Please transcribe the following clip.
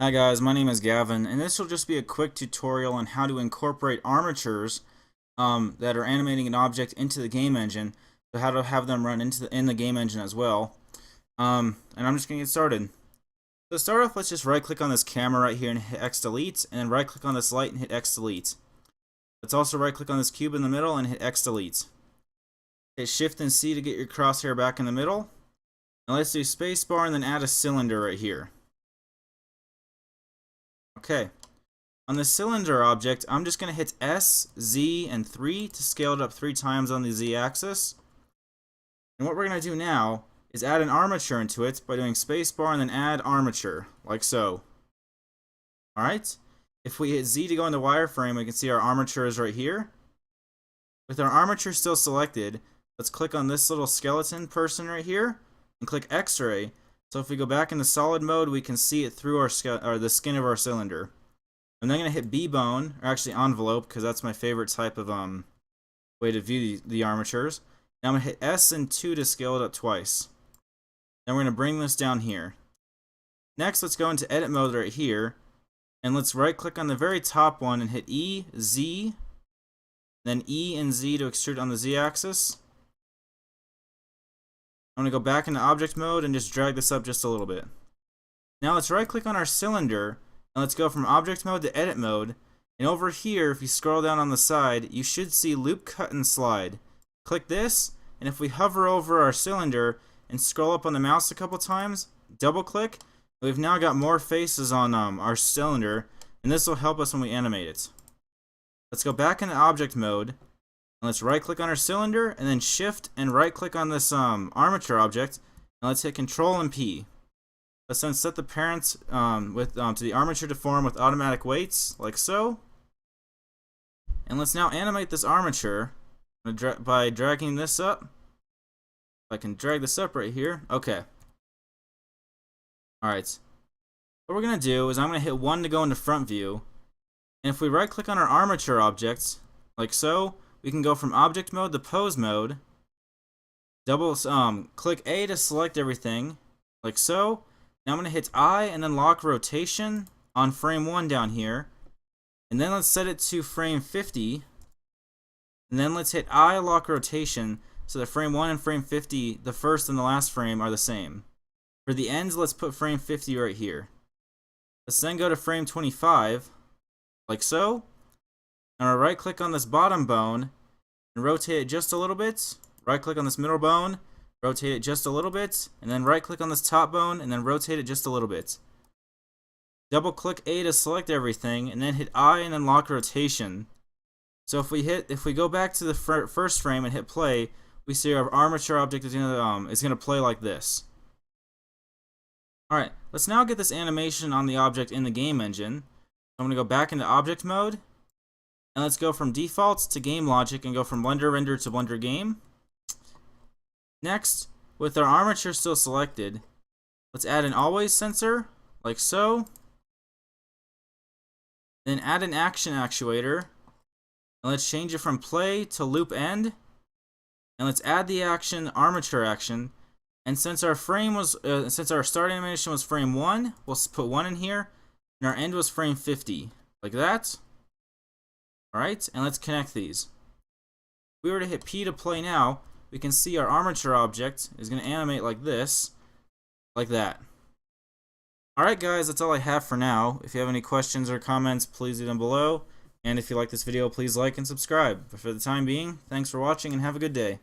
Hi guys, my name is Gavin, and this will just be a quick tutorial on how to incorporate armatures that are animating an object into the game engine, so how to have them run in the game engine as well. And I'm just going to get started. So to start off, let's just right click on this camera right here and hit X delete, and then right click on this light and hit X delete. Let's also right click on this cube in the middle and hit X delete. Hit Shift and C to get your crosshair back in the middle. Now let's do spacebar and then add a cylinder right here. Okay, on the cylinder object, I'm just going to hit S, Z, and 3 to scale it up 3 times on the Z axis. And what we're going to do now is add an armature into it by doing spacebar and then add armature, like so. Alright, if we hit Z to go into wireframe, we can see our armature is right here. With our armature still selected, let's click on this little skeleton person right here and click X-ray. So if we go back into solid mode, we can see it through the skin of our cylinder. I'm then going to hit B-bone, or actually envelope, because that's my favorite type of way to view the armatures. Now I'm going to hit S and 2 to scale it up twice. Then we're going to bring this down here. Next, let's go into edit mode right here, and let's right click on the very top one and hit E, Z, then E and Z to extrude on the Z axis. I'm going to go back into object mode and just drag this up just a little bit. Now let's right click on our cylinder and let's go from object mode to edit mode. And over here, if you scroll down on the side, you should see loop, cut, and slide. Click this, and if we hover over our cylinder and scroll up on the mouse a couple times, double click, we've now got more faces on our cylinder, and this will help us when we animate it. Let's go back into object mode. Let's right click on our cylinder and then shift and right click on this armature object, and let's hit Control and P. Let's then set the parents to the armature deform with automatic weights like so. And let's now animate this armature by dragging this up. I can drag this up right here. Okay. Alright. What we're going to do is I'm going to hit 1 to go into front view. And if we right click on our armature object like so, we can go from object mode to pose mode. Click A to select everything, like so. Now I'm going to hit I and then lock rotation on frame 1 down here. And then let's set it to frame 50. And then let's hit I lock rotation so that frame 1 and frame 50, the first and the last frame, are the same. For the ends, let's put frame 50 right here. Let's then go to frame 25, like so. And I'll right click on this bottom bone and rotate it just a little bit. Right click on this middle bone, rotate it just a little bit, and then right click on this top bone and then rotate it just a little bit. Double click A to select everything and then hit I and then lock rotation. So if we go back to the first frame and hit play, we see our armature object is gonna play like this. Alright, let's now get this animation on the object in the game engine. I'm gonna go back into object mode. And let's go from defaults to game logic and go from Blender render to Blender game. Next, with our armature still selected, let's add an always sensor, like so. Then add an action actuator. And let's change it from play to loop end. And let's add the action armature action. And since our start animation was frame 1, we'll put 1 in here. And our end was frame 50, like that. Alright, and let's connect these. If we were to hit P to play now, we can see our armature object is going to animate like this, like that. Alright guys, that's all I have for now. If you have any questions or comments, please leave them below. And if you like this video, please like and subscribe. But for the time being, thanks for watching and have a good day.